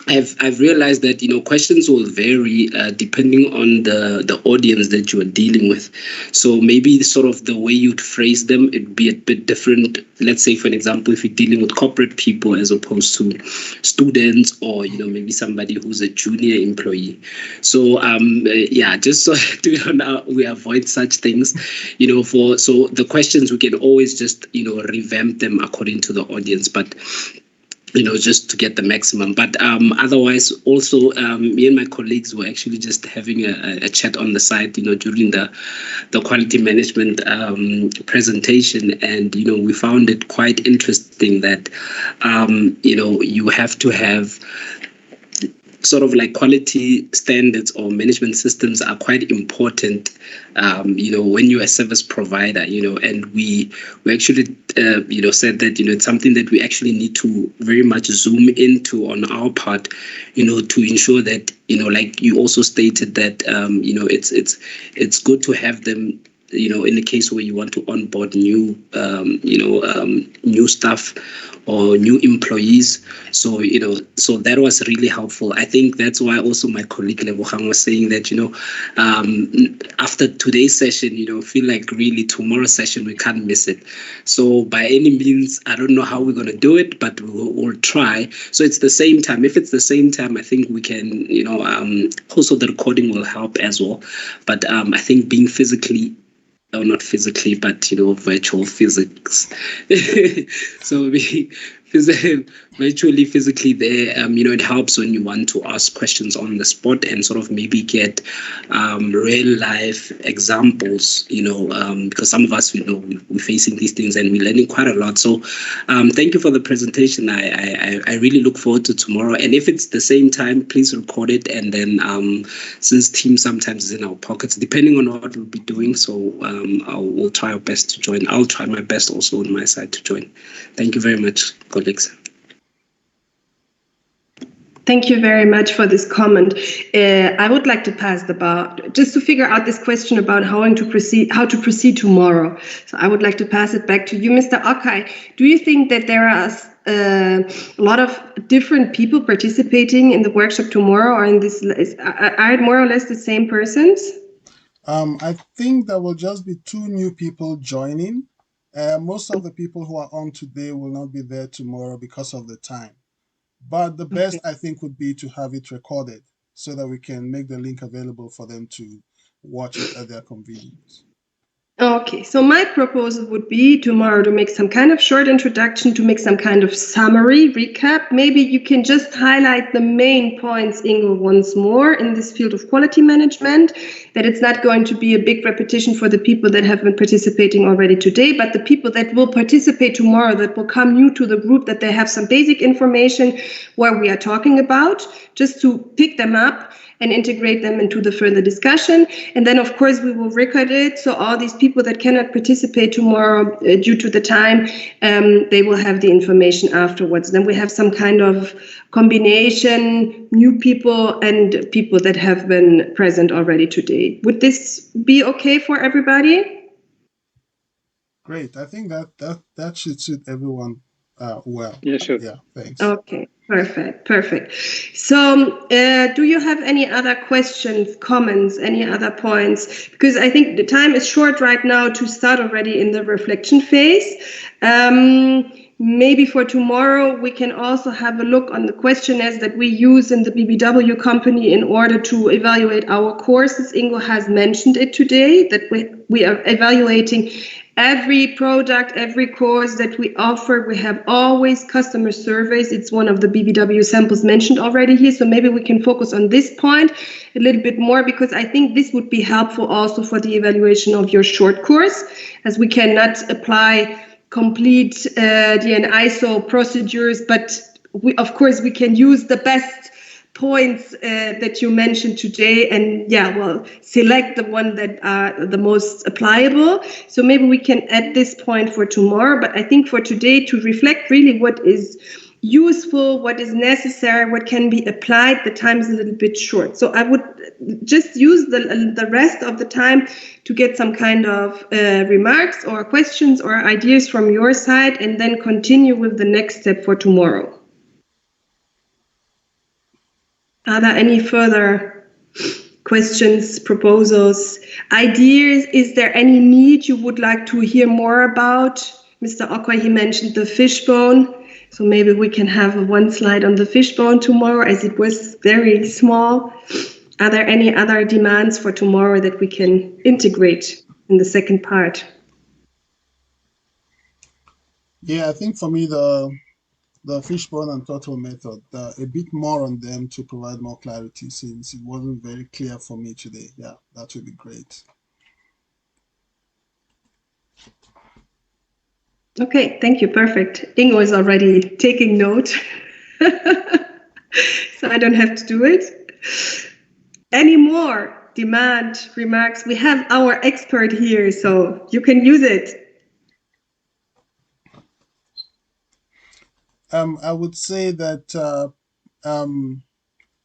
I've realized that questions will vary depending on the audience that you are dealing with. So maybe sort of the way you'd phrase them, it'd be a bit different. Let's say, for example, if you're dealing with corporate people as opposed to students, or maybe somebody who's a junior employee. So just so we avoid such things. So the questions, we can always just revamp them according to the audience, but just to get the maximum. But otherwise, also, me and my colleagues were actually just having a chat on the side, during the quality management presentation. And, we found it quite interesting that, you have to have sort of like quality standards or management systems are quite important, when you're a service provider, and we actually, said that, it's something that we actually need to very much zoom into on our part, to ensure that, like you also stated that, it's good to have them, in the case where you want to onboard new staff or new employees. So, so that was really helpful. I think that's why also my colleague Lebogang was saying that, after today's session, feel like really tomorrow's session, we can't miss it. So by any means, I don't know how we're going to do it, but we'll try. So it's the same time. If it's the same time, I think we can, also the recording will help as well. But I think being physically, not physically, but virtual physics. So virtually, physically there, it helps when you want to ask questions on the spot and sort of maybe get real life examples, because some of us, we're facing these things and we're learning quite a lot. So thank you for the presentation. I really look forward to tomorrow. And if it's the same time, please record it. And then since Teams sometimes is in our pockets, depending on what we'll be doing, so we'll try our best to join. I'll try my best also on my side to join. Thank you very much, colleagues. Thank you very much for this comment. I would like to pass the bar just to figure out this question about how to proceed tomorrow. So I would like to pass it back to you, Mr. Okai. Do you think that there are a lot of different people participating in the workshop tomorrow, or in this? Are it more or less the same persons? I think there will just be 2 new people joining. Most of the people who are on today will not be there tomorrow because of the time. But the best, I think, would be to have it recorded so that we can make the link available for them to watch it at their convenience. Okay, so my proposal would be tomorrow to make some kind of short introduction, to make some kind of summary, recap. Maybe you can just highlight the main points, Ingo, once more in this field of quality management, that it's not going to be a big repetition for the people that have been participating already today, but the people that will participate tomorrow, that will come new to the group, that they have some basic information where we are talking about, just to pick them up and integrate them into the further discussion. And then, of course, we will record it. So all these people that cannot participate tomorrow due to the time, they will have the information afterwards. Then we have some kind of combination, new people and people that have been present already today. Would this be okay for everybody? Great. I think that should suit everyone well. Yeah, sure. Yeah, thanks. Okay. Perfect. So do you have any other questions, comments, any other points? Because I think the time is short right now to start already in the reflection phase. Maybe for tomorrow, we can also have a look on the questionnaires that we use in the BBW company in order to evaluate our courses. Ingo has mentioned it today, that we are evaluating every product, every course that we offer. We have always customer surveys. It's one of the BBW samples mentioned already here. So maybe we can focus on this point a little bit more, because I think this would be helpful also for the evaluation of your short course, as we cannot apply complete DN ISO procedures, but of course we can use the best points that you mentioned today, and select the one that are the most applicable. So maybe we can add this point for tomorrow, but I think for today, to reflect really what is useful, what is necessary, what can be applied. The time is a little bit short. So I would just use the rest of the time to get some kind of remarks or questions or ideas from your side, and then continue with the next step for tomorrow. Are there any further questions, proposals, ideas? Is there any need you would like to hear more about? Mr. Okoy, he mentioned the fishbone. So maybe we can have one slide on the fishbone tomorrow, as it was very small. Are there any other demands for tomorrow that we can integrate in the second part? Yeah, I think for me, the fishbone and turtle method, a bit more on them to provide more clarity, since it wasn't very clear for me today. Yeah, that would be great. Okay, thank you. Perfect. Ingo is already taking note, so I don't have to do it. Any more demand remarks? We have our expert here, so you can use it. I would say that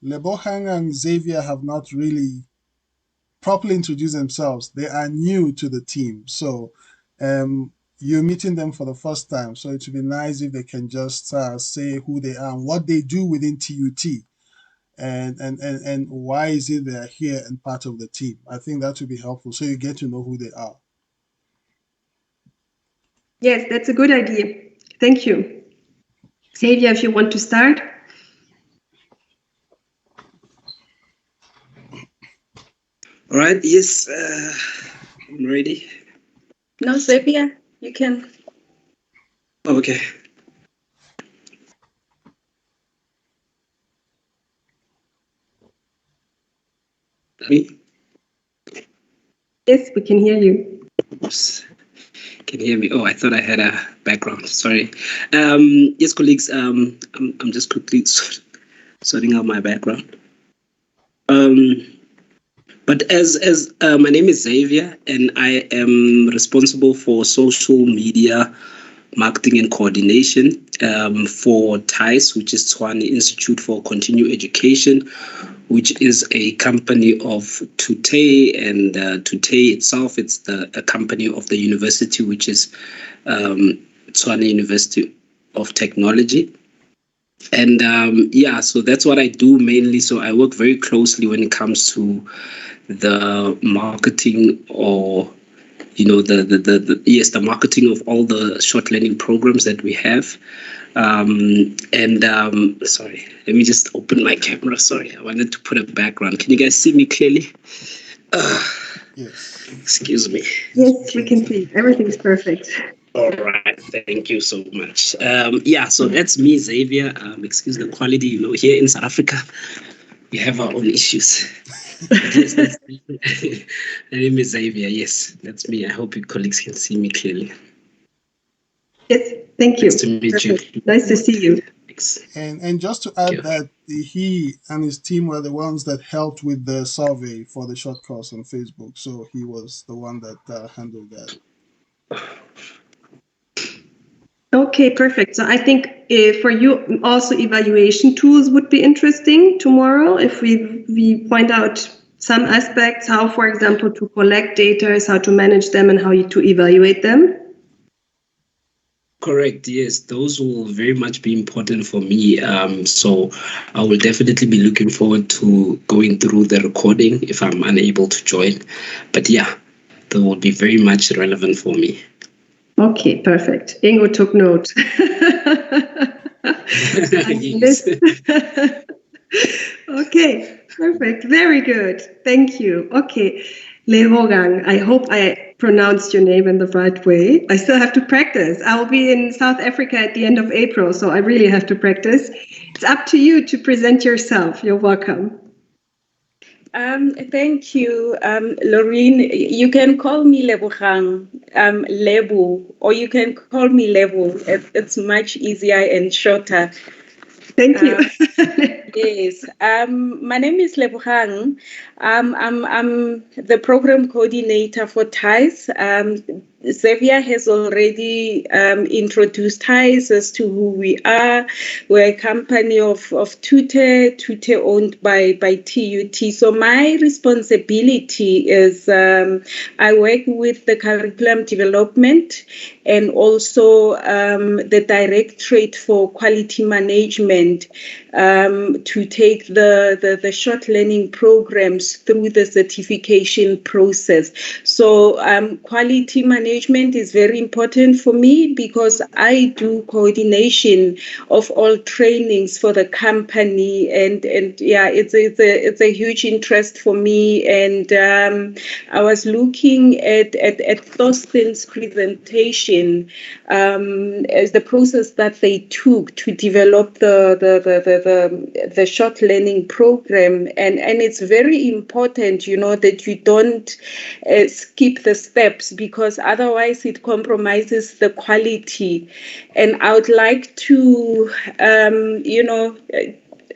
Lebohang and Xavier have not really properly introduced themselves. They are new to the team, so you're meeting them for the first time. So it would be nice if they can just say who they are and what they do within TUT, and why is it they are here and part of the team. I think that would be helpful, so you get to know who they are. Yes, that's a good idea. Thank you. Xavier, if you want to start. All right, yes, I'm ready. No, Xavier, you can. Oh, okay. Me? Yes, we can hear you. Oops. Can you hear me? Oh, I thought I had a background. Sorry. Yes, colleagues, I'm just quickly sorting out my background. But as my name is Xavier, and I am responsible for social media marketing and coordination for TICE, which is Tshwane Institute for Continuing Education, which is a company of Tutei, and Tutei itself, it's a company of the university, which is Tshwane University of Technology. And so that's what I do mainly. So I work very closely when it comes to the marketing, or the marketing of all the short learning programs that we have. Sorry, let me just open my camera. Sorry, I wanted to put a background. Can you guys see me clearly? Yes. Excuse me. Yes, we can see. Everything's perfect. All right, thank you so much. So that's me, Xavier. Excuse the quality. Here in South Africa, we have our own issues. Yes, that's me. My name is Xavier. Yes, that's me. I hope your colleagues can see me clearly. Yes, thank you. Nice to meet you. Nice to see you. Thanks. And just to add that he and his team were the ones that helped with the survey for the short course on Facebook. So he was the one that handled that. Okay, perfect. So I think for you also evaluation tools would be interesting tomorrow, if we point out some aspects, how, for example, to collect data, how to manage them, and how to evaluate them. Correct. Yes, those will very much be important for me. So I will definitely be looking forward to going through the recording if I'm unable to join. But yeah, that will be very much relevant for me. Okay, perfect. Ingo took note. Yes. Okay, perfect. Very good. Thank you. Okay, Lehogang, I hope I pronounced your name in the right way. I still have to practice. I'll be in South Africa at the end of April, so I really have to practice. It's up to you to present yourself. You're welcome. Thank you, Loreen. You can call me Lebogang, Lebu, or you can call me Lebu. It's much easier and shorter. Thank you. Yes. My name is Lebogang. I'm the program coordinator for TIES. Xavier has already introduced TIES as to who we are. We're a company of Tute owned by TUT. So my responsibility is I work with the curriculum development and also the Directorate for Quality Management to take the short learning programs through the certification process. So quality management is very important for me because I do coordination of all trainings for the company, and yeah, it's a huge interest for me. And I was looking at Thorsten's presentation as the process that they took to develop the short learning program, and it's very important, that you don't skip the steps, because otherwise it compromises the quality. And I would like to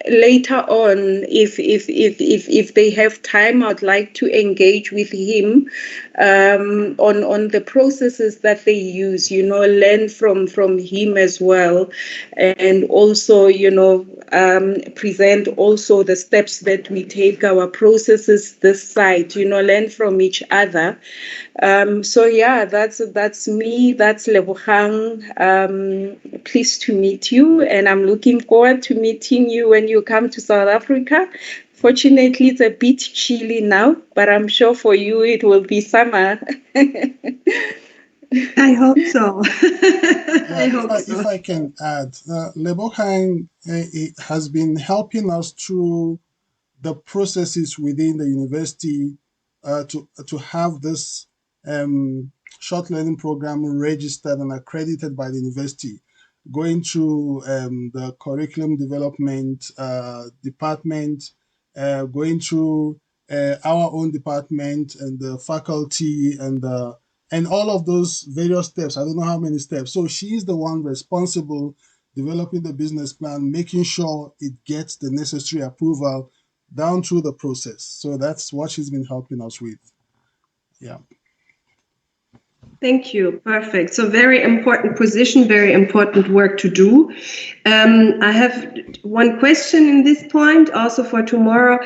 later on, if they have time, I'd like to engage with him on the processes that they use, learn from him as well, and also, present also the steps that we take, our processes this side, learn from each other. So yeah, that's me. That's Lebogang. Pleased to meet you, and I'm looking forward to meeting you when you come to South Africa. Fortunately, it's a bit chilly now, but I'm sure for you it will be summer. I hope so. If I can add, Lebogang has been helping us through the processes within the university to have this short learning program registered and accredited by the university, going through the curriculum development department, going through our own department and the faculty and all of those various steps. I don't know how many steps. So she is the one responsible developing the business plan, making sure it gets the necessary approval down through the process. So that's what she's been helping us with. Yeah. Thank you. Perfect. So very important position, very important work to do. I have one question in this point also for tomorrow.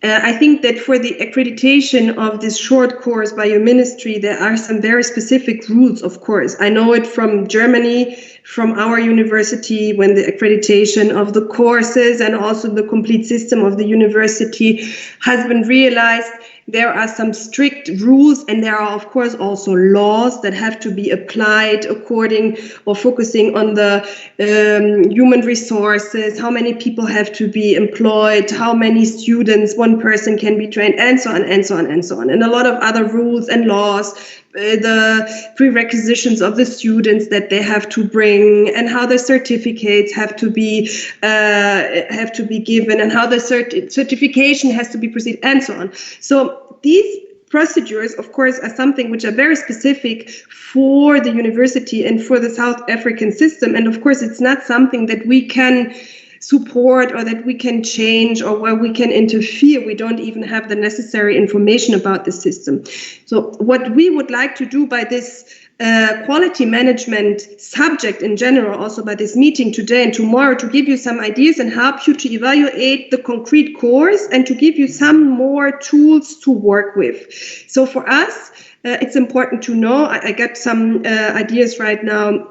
I think that for the accreditation of this short course by your ministry, there are some very specific rules, of course. I know it from Germany, from our university, when the accreditation of the courses and also the complete system of the university has been realized. There are some strict rules, and there are, of course, also laws that have to be applied according or focusing on the human resources, how many people have to be employed, how many students one person can be trained, and so on, and so on, and so on. And a lot of other rules and laws, the prerequisites of the students that they have to bring, and how the certificates have to be given, and how the certification has to be proceeded, and so on. So these procedures, of course, are something which are very specific for the university and for the South African system. And of course, it's not something that we can support or that we can change or where we can interfere. We don't even have the necessary information about the system. So what we would like to do by this quality management subject in general, also by this meeting today and tomorrow, to give you some ideas and help you to evaluate the concrete course and to give you some more tools to work with. So for us, it's important to know, I got some ideas right now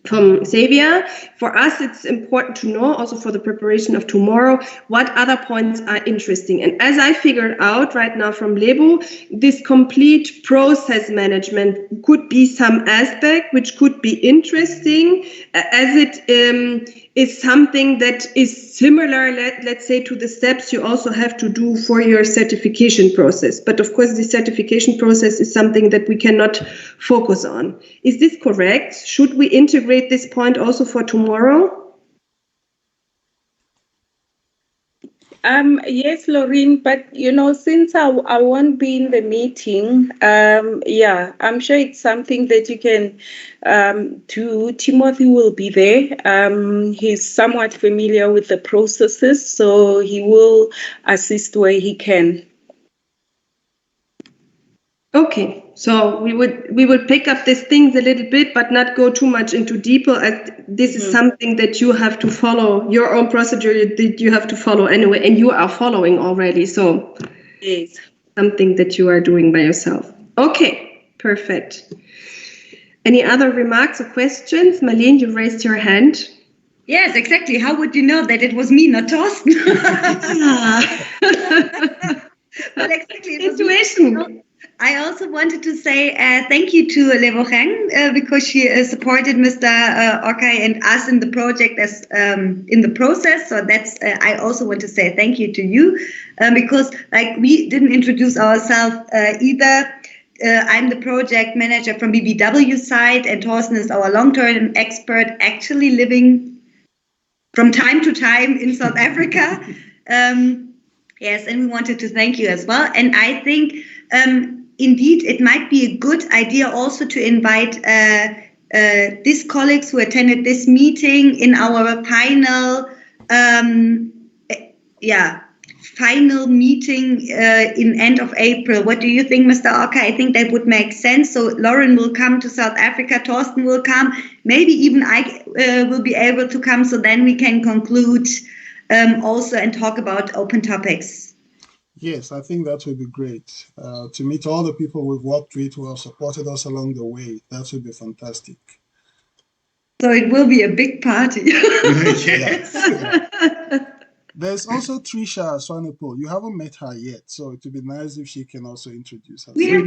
from Xavier. For us, it's important to know, also for the preparation of tomorrow, what other points are interesting. And as I figured out right now from Lebo, this complete process management could be some aspect which could be interesting, as it is something that is similar, let's say, to the steps you also have to do for your certification process. But of course, the certification process is something that we cannot focus on. Is this correct? Should we integrate this point also for tomorrow? Yes, Lorraine, but since I won't be in the meeting, I'm sure it's something that you can do. Timothy will be there. He's somewhat familiar with the processes, so he will assist where he can. Okay, so we would pick up these things a little bit, but not go too much into detail. As this is something that you have to follow, your own procedure that you have to follow anyway, and you are following already. So yes, something that you are doing by yourself. Okay, perfect. Any other remarks or questions? Marlene, you raised your hand. Yes, exactly. How would you know that it was me, not Thorsten? But exactly, it was me. I also wanted to say thank you to Levorang because she supported Mr. Okay and us in the project as in the process. So that's I also want to say thank you to you because like we didn't introduce ourselves either. I'm the project manager from BBW side, and Thorsten is our long-term expert, actually living from time to time in South Africa. Yes, and we wanted to thank you as well. And I think, indeed, it might be a good idea also to invite these colleagues who attended this meeting in our final meeting in end of April. What do you think, Mr. Ocker? I think that would make sense. So Lauren will come to South Africa, Thorsten will come, maybe even I will be able to come, so then we can conclude also and talk about open topics. Yes, I think that would be great. To meet all the people we've worked with who have supported us along the way. That would be fantastic. So it will be a big party. Yes. Yeah. There's also Trisha Swanepoel. You haven't met her yet, so it would be nice if she can also introduce herself. We have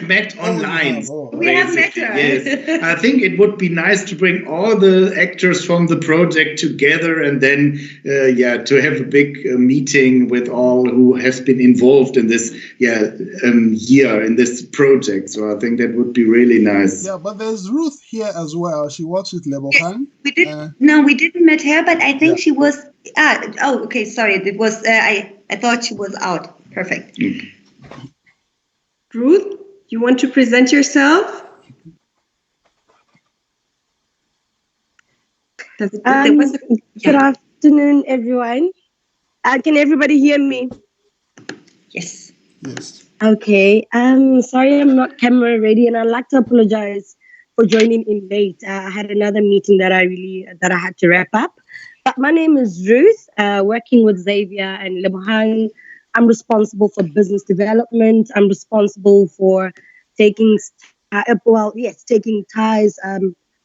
met online. We have met her. Yes. I think it would be nice to bring all the actors from the project together and then, to have a big meeting with all who have been involved in this year in this project. So I think that would be really nice. Yeah, but there's Ruth here as well. She works with Lebohang. Yes, we didn't meet her, but I think she was. Okay, sorry. It was. I thought she was out. Perfect. Ruth, you want to present yourself? Good afternoon, everyone. Can everybody hear me? Yes. Yes. Okay. Sorry, I'm not camera ready, and I'd like to apologize for joining in late. I had another meeting that I had to wrap up. But my name is Ruth, working with Xavier and Lebohang. I'm responsible for business development. I'm responsible for taking ties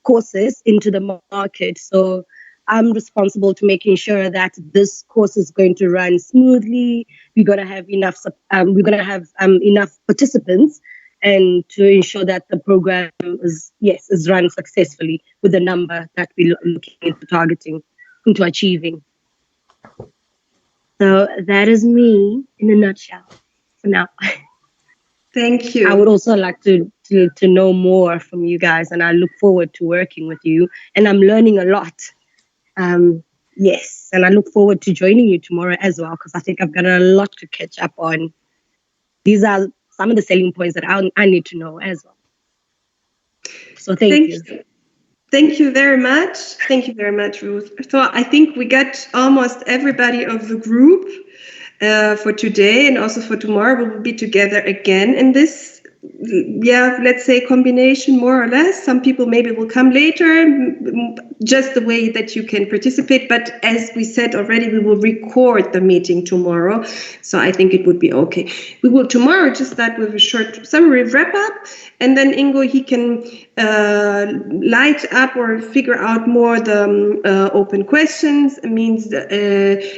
courses into the market. So I'm responsible to making sure that this course is going to run smoothly. We're going to have enough. Enough participants, and to ensure that the program is run successfully with the number that we're looking into targeting, into achieving. So that is me in a nutshell for now. Thank you. I would also like to know more from you guys, and I look forward to working with you. And I'm learning a lot. Yes, and I look forward to joining you tomorrow as well, because I think I've got a lot to catch up on. These are some of the selling points that I need to know as well. So thank you. Thank you very much. Thank you very much, Ruth. So I think we got almost everybody of the group for today, and also for tomorrow. We will be together again in this, let's say combination, more or less. Some people maybe will come later, just the way that you can participate. But as we said already, we will record the meeting tomorrow. So I think it would be okay. We will tomorrow just start with a short summary wrap up, and then Ingo, he can light up or figure out more the open questions. It means the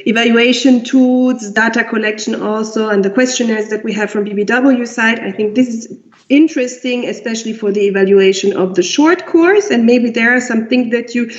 evaluation tools, data collection also, and the questionnaires that we have from BBW side. I think this is interesting, especially for the evaluation of the short course, and maybe there are some things that you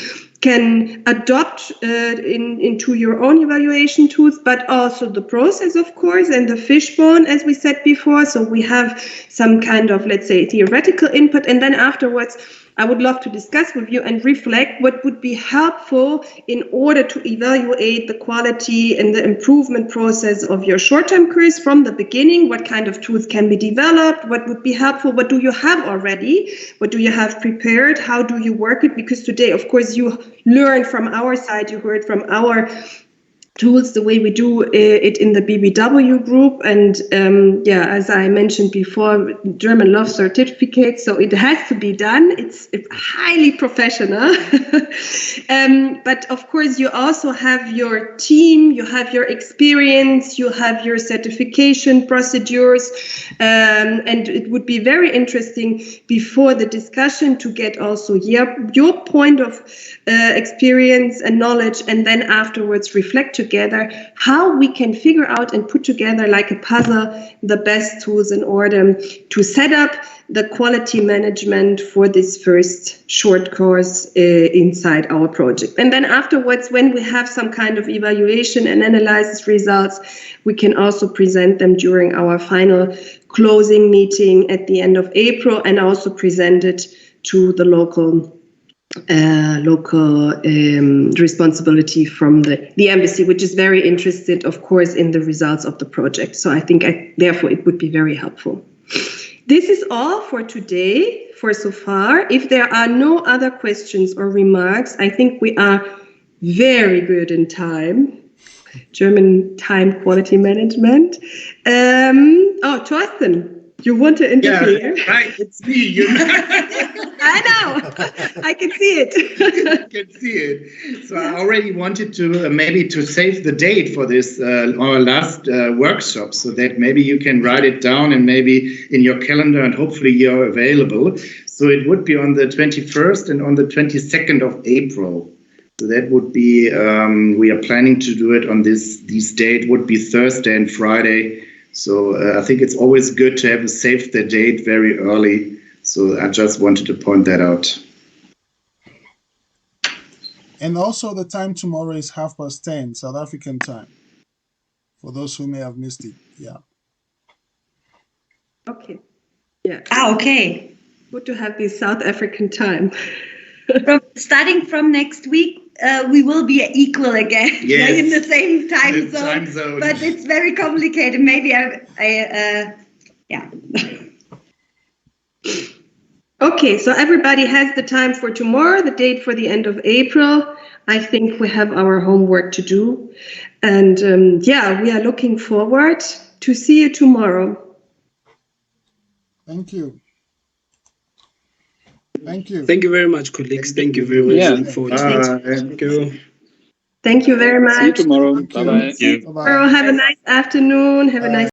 can adopt into your own evaluation tools, but also the process, of course, and the fishbone, as we said before. So we have some kind of, let's say, theoretical input, and then afterwards I would love to discuss with you and reflect what would be helpful in order to evaluate the quality and the improvement process of your short-term course from the beginning. What kind of tools can be developed? What would be helpful? What do you have already? What do you have prepared? How do you work it? Because today, of course, you learned from our side, you heard from our tools, the way we do it in the BBW group. And as I mentioned before, German loves certificates, so it has to be done. It's highly professional. But of course, you also have your team, you have your experience, you have your certification procedures. And it would be very interesting before the discussion to get also your point of experience and knowledge, and then afterwards reflect together how we can figure out and put together like a puzzle the best tools in order to set up the quality management for this first short course inside our project. And then afterwards, when we have some kind of evaluation and analysis results, we can also present them during our final closing meeting at the end of April, and also present it to the local responsibility from the embassy, which is very interested, of course, in the results of the project. So I think therefore it would be very helpful. This is all for today, for so far. If there are no other questions or remarks, I think we are very good in time. German time quality management. Thorsten, you want to interfere? Yeah, right, it's me. I know. I can see it. You can see it. So I already wanted to maybe to save the date for this our last workshop, so that maybe you can write it down and maybe in your calendar, and hopefully you're available. So it would be on the 21st and on the 22nd of April. So that would be, we are planning to do it on this date, would be Thursday and Friday. So I think it's always good to have a save the date very early. So I just wanted to point that out. And also the time tomorrow is 10:30 South African time, for those who may have missed it. Yeah. Okay. Yeah. Okay. Good to have this South African time. Starting from next week, we will be equal again. Yes. In the same time zone. But it's very complicated. Maybe yeah. Okay, so everybody has the time for tomorrow, the date for the end of April. I think we have our homework to do. And we are looking forward to see you tomorrow. Thank you. Thank you. Thank you very much, colleagues. Thank you very much. Yeah. Looking forward to it. Thank you. Thank you very much. See you tomorrow. Thank you. Bye-bye. Bye-bye. Have a nice afternoon. Have a nice